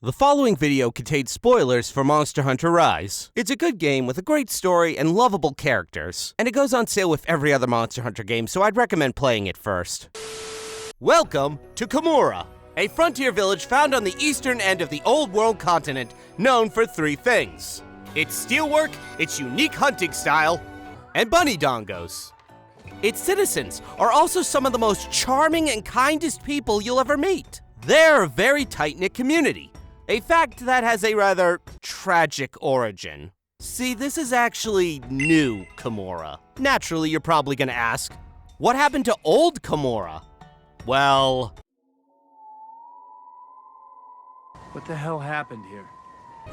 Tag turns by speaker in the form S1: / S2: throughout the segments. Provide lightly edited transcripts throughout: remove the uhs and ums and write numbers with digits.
S1: The following video contains spoilers for Monster Hunter Rise. It's a good game with a great story and lovable characters, and it goes on sale with every other Monster Hunter game, so I'd recommend playing it first. Welcome to Kamura, a frontier village found on the eastern end of the Old World continent, known for three things: its steelwork, its unique hunting style, and bunny dongos. Its citizens are also some of the most charming and kindest people you'll ever meet. They're a very tight-knit community. A fact that has a rather tragic origin. See, this is actually new Kamura. Naturally, you're probably gonna ask, what happened to old Kamura? Well...
S2: What the hell happened here?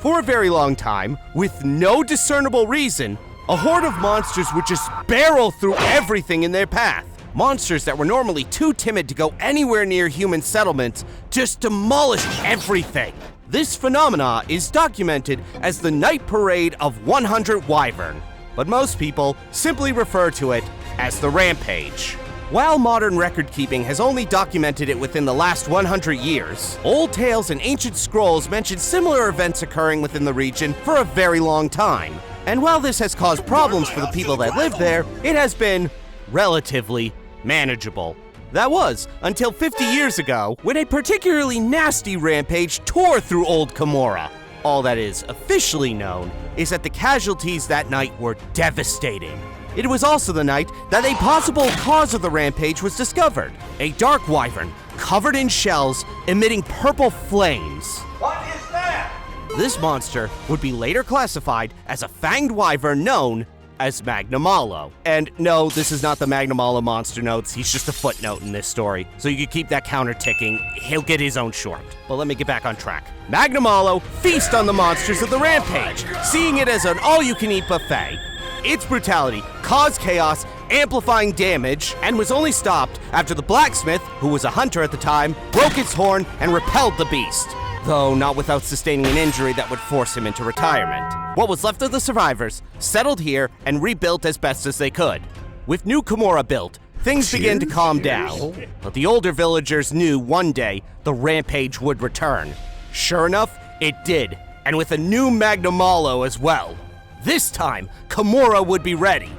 S1: For a very long time, with no discernible reason, a horde of monsters would just barrel through everything in their path. Monsters that were normally too timid to go anywhere near human settlements just demolished everything. This phenomena is documented as the Night Parade of 100 Wyvern, but most people simply refer to it as the Rampage. While modern record-keeping has only documented it within the last 100 years, old tales and ancient scrolls mention similar events occurring within the region for a very long time. And while this has caused problems for the people that live there, it has been relatively manageable. That was until 50 years ago, when a particularly nasty rampage tore through old Kamura. All that is officially known is that the casualties that night were devastating. It was also the night that a possible cause of the rampage was discovered: a dark wyvern covered in shells emitting purple flames.
S3: What is that?
S1: This monster would be later classified as a fanged wyvern known as Magnamalo. And no, this is not the Magnamalo monster notes, he's just a footnote in this story. So you can keep that counter ticking, he'll get his own short. But let me get back on track. Magnamalo feast on the monsters of the Rampage, seeing it as an all-you-can-eat buffet. Its brutality caused chaos, amplifying damage, and was only stopped after the blacksmith, who was a hunter at the time, broke his horn and repelled the beast. Though not without sustaining an injury that would force him into retirement. What was left of the survivors settled here and rebuilt as best as they could. With new Kamura built, things began to calm down. But the older villagers knew one day the rampage would return. Sure enough, it did, and with a new Magnamalo as well. This time, Kamura would be ready.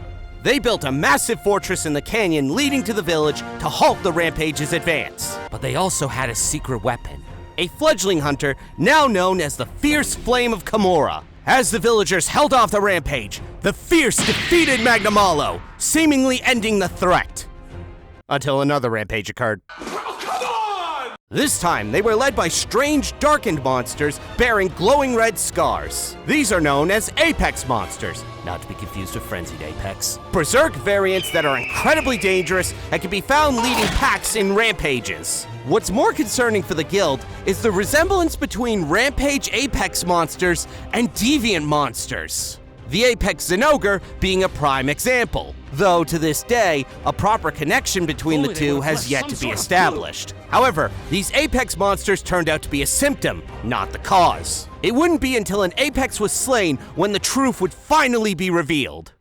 S1: They built a massive fortress in the canyon leading to the village to halt the rampage's advance. But they also had a secret weapon. A fledgling hunter now known as the Fierce Flame of Kamura. As the villagers held off the rampage, the Fierce defeated Magnamalo, seemingly ending the threat. Until another rampage occurred. This time, they were led by strange, darkened monsters bearing glowing red scars. These are known as Apex monsters, not to be confused with Frenzied Apex. Berserk variants that are incredibly dangerous and can be found leading packs in rampages. What's more concerning for the guild is the resemblance between Rampage Apex monsters and Deviant monsters. The Apex Zinogre being a prime example, though to this day, a proper connection between the two has yet to be established. However, these Apex monsters turned out to be a symptom, not the cause. It wouldn't be until an Apex was slain when the truth would finally be revealed.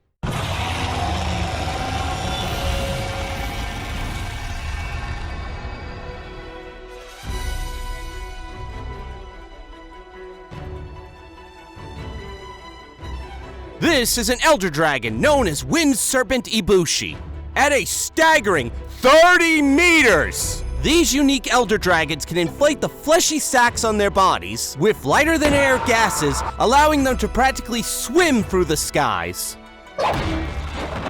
S1: This is an elder dragon known as Wind Serpent Ibushi, at a staggering 30 meters! These unique elder dragons can inflate the fleshy sacs on their bodies with lighter-than-air gases, allowing them to practically swim through the skies.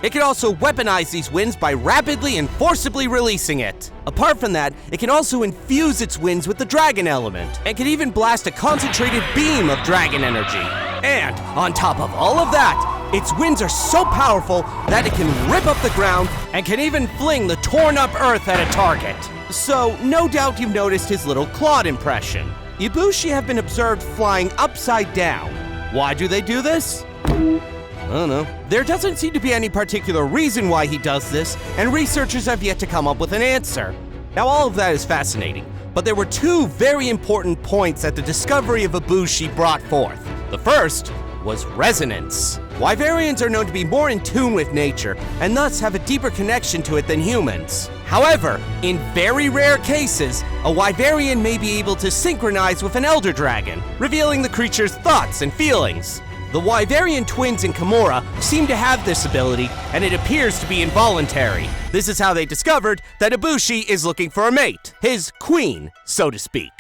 S1: It can also weaponize these winds by rapidly and forcibly releasing it. Apart from that, it can also infuse its winds with the dragon element, and can even blast a concentrated beam of dragon energy. And on top of all of that, its winds are so powerful that it can rip up the ground and can even fling the torn up earth at a target. So, no doubt you've noticed his little Claude impression. Ibushi have been observed flying upside down. Why do they do this? I don't know. There doesn't seem to be any particular reason why he does this, and researchers have yet to come up with an answer. Now, all of that is fascinating, but there were two very important points that the discovery of Ibushi brought forth. The first was resonance. Wyverians are known to be more in tune with nature, and thus have a deeper connection to it than humans. However, in very rare cases, a Wyverian may be able to synchronize with an elder dragon, revealing the creature's thoughts and feelings. The Wyverian twins in Kamura seem to have this ability, and it appears to be involuntary. This is how they discovered that Ibushi is looking for a mate, his queen, so to speak.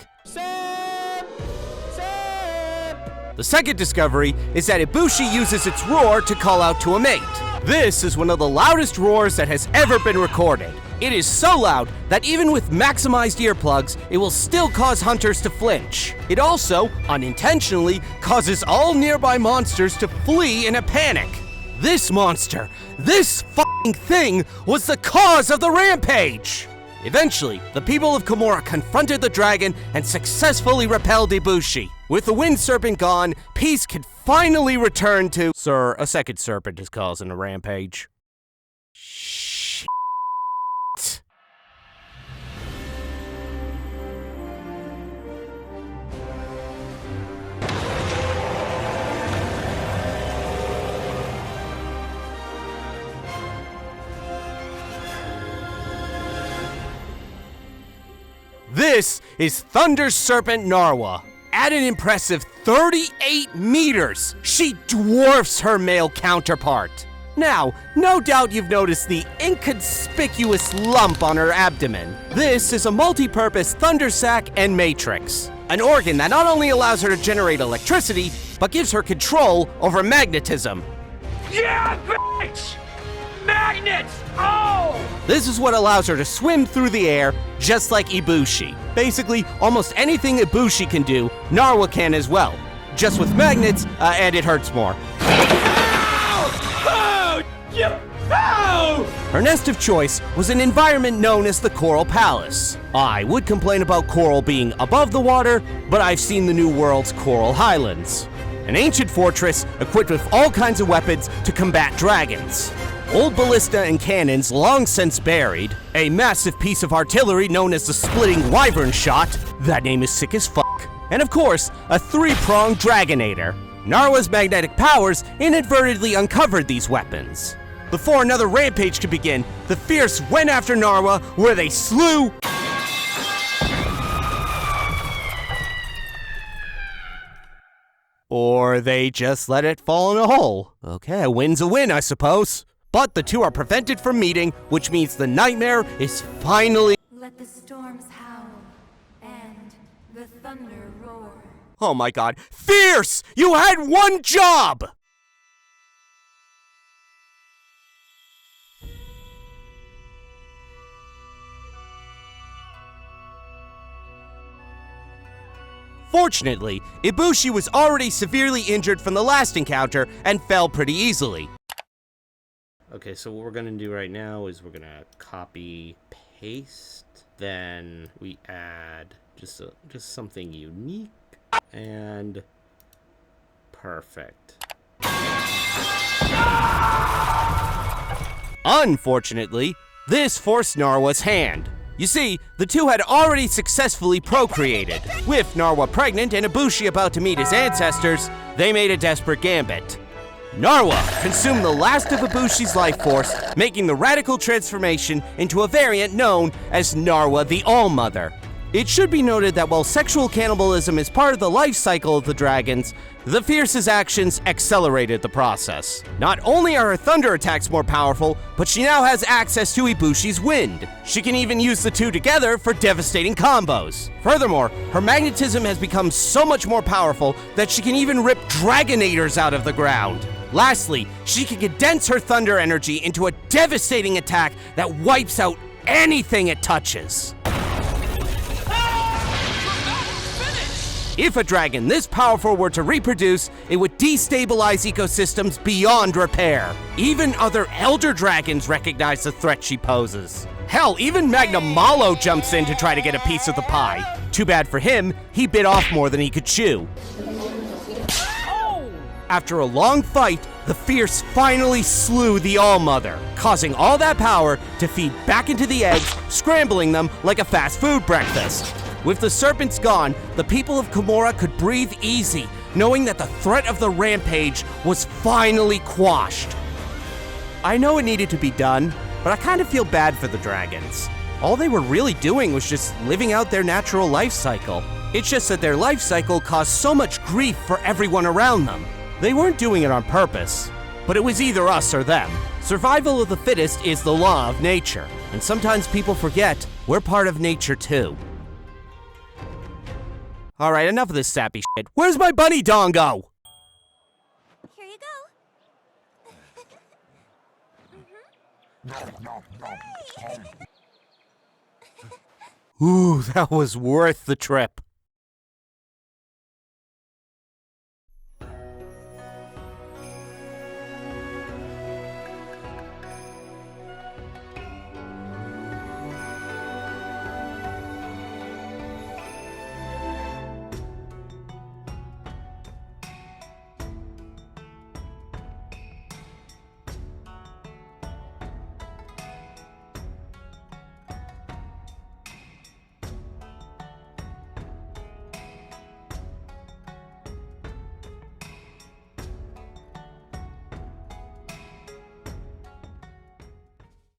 S1: The second discovery is that Ibushi uses its roar to call out to a mate. This is one of the loudest roars that has ever been recorded. It is so loud that even with maximized earplugs, it will still cause hunters to flinch. It also, unintentionally, causes all nearby monsters to flee in a panic. This monster, this f***ing thing, was the cause of the rampage! Eventually, the people of Kamura confronted the dragon and successfully repelled Ibushi. With the wind serpent gone, peace could finally return to— Sir, a second serpent is causing a rampage. Shit. This is Thunder Serpent Narwa. At an impressive 38 meters, she dwarfs her male counterpart. Now, no doubt you've noticed the inconspicuous lump on her abdomen. This is a multi-purpose thunder sac and matrix, an organ that not only allows her to generate electricity, but gives her control over magnetism.
S2: Yeah, bitch! Magnets! Oh!
S1: This is what allows her to swim through the air, just like Ibushi. Basically, almost anything Ibushi can do, Narwa can as well. Just with magnets, and it hurts more.
S2: Ow! Oh! Ow!
S1: Her nest of choice was an environment known as the Coral Palace. I would complain about coral being above the water, but I've seen the New World's Coral Highlands. An ancient fortress equipped with all kinds of weapons to combat dragons. Old ballista and cannons long since buried, a massive piece of artillery known as the splitting Wyvern shot, that name is sick as fuck, and of course, a three-pronged Dragonator. Narwa's magnetic powers inadvertently uncovered these weapons. Before another rampage could begin, the Fierce went after Narwa, where they slew or they just let it fall in a hole. Okay, a win's a win, I suppose. But the two are prevented from meeting, which means the nightmare is finally—
S3: Let the storms howl, and the thunder roar.
S1: Oh my god. Fierce! You had one job! Fortunately, Ibushi was already severely injured from the last encounter and fell pretty easily. Okay, so what we're gonna do right now is we're gonna copy, paste, then we add just something unique, and perfect. Unfortunately, this forced Narwa's hand. You see, the two had already successfully procreated. With Narwa pregnant and Ibushi about to meet his ancestors, they made a desperate gambit. Narwa consumed the last of Ibushi's life force, making the radical transformation into a variant known as Narwa the Allmother. It should be noted that while sexual cannibalism is part of the life cycle of the dragons, the Fierce's actions accelerated the process. Not only are her thunder attacks more powerful, but she now has access to Ibushi's wind. She can even use the two together for devastating combos. Furthermore, her magnetism has become so much more powerful that she can even rip Dragonators out of the ground. Lastly, she can condense her thunder energy into a devastating attack that wipes out anything it touches. If a dragon this powerful were to reproduce, it would destabilize ecosystems beyond repair. Even other elder dragons recognize the threat she poses. Hell, even Magnamalo jumps in to try to get a piece of the pie. Too bad for him, he bit off more than he could chew. After a long fight, the Fierce finally slew the Allmother, causing all that power to feed back into the eggs, scrambling them like a fast food breakfast. With the serpents gone, the people of Kamura could breathe easy, knowing that the threat of the Rampage was finally quashed. I know it needed to be done, but I kind of feel bad for the dragons. All they were really doing was just living out their natural life cycle. It's just that their life cycle caused so much grief for everyone around them. They weren't doing it on purpose, but it was either us or them. Survival of the fittest is the law of nature, and sometimes people forget we're part of nature too. Alright, enough of this sappy shit. Where's my bunny dongo?
S4: Here you go.
S1: Ooh, that was worth the trip.